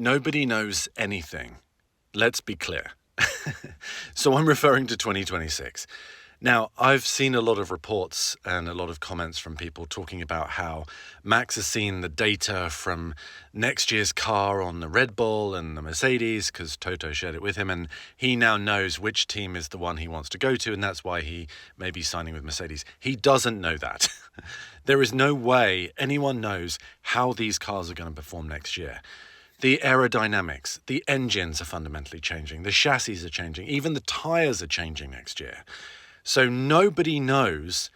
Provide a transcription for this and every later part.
Nobody knows anything. Let's be clear. So I'm referring to 2026. Now, I've seen a lot of reports and a lot of comments from people talking about how Max has seen the data from next year's car on the Red Bull and the Mercedes, because Toto shared it with him, and he now knows which team is the one he wants to go to, and that's why he may be signing with Mercedes. He doesn't know that. There is no way anyone knows how these cars are going to perform next year. The aerodynamics, the engines are fundamentally changing, the chassis are changing, even the tyres are changing next year. So nobody knows,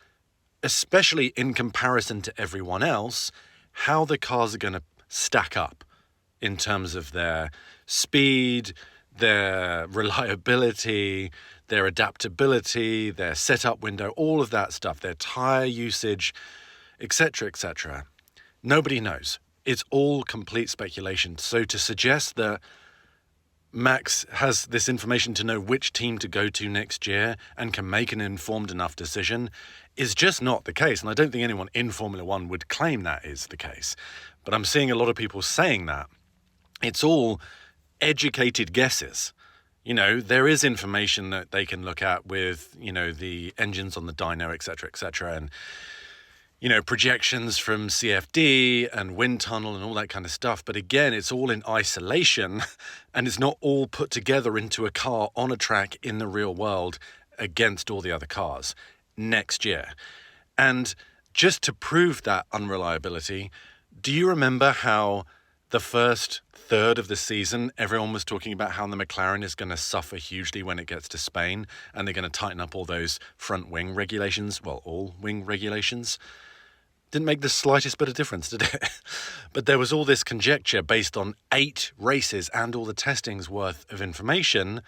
especially in comparison to everyone else, how the cars are going to stack up in terms of their speed, their reliability, their adaptability, their setup window, all of that stuff, their tyre usage, etc., etc. Nobody knows. It's all complete speculation. So to suggest that Max has this information to know which team to go to next year and can make an informed enough decision is just not the case. And I don't think anyone in Formula One would claim that is the case. But I'm seeing a lot of people saying that. It's all educated guesses. There is information that they can look at with, the engines on the dyno, et cetera, and projections from CFD and wind tunnel and all that kind of stuff. But again, it's all in isolation and it's not all put together into a car on a track in the real world against all the other cars next year. And just to prove that unreliability, do you remember how the first third of the season, everyone was talking about how the McLaren is going to suffer hugely when it gets to Spain and they're going to tighten up all those front wing regulations, all wing regulations? Didn't make the slightest bit of difference, did it? But there was all this conjecture based on 8 races and all the testings worth of information.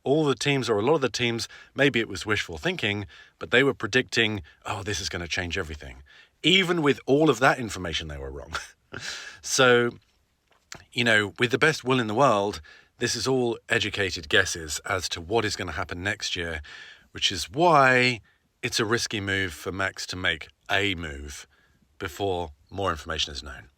All the teams, or a lot of the teams, maybe it was wishful thinking, but they were predicting, this is going to change everything. Even with all of that information, they were wrong. So, with the best will in the world, this is all educated guesses as to what is going to happen next year, which is why it's a risky move for Max to make a move before more information is known.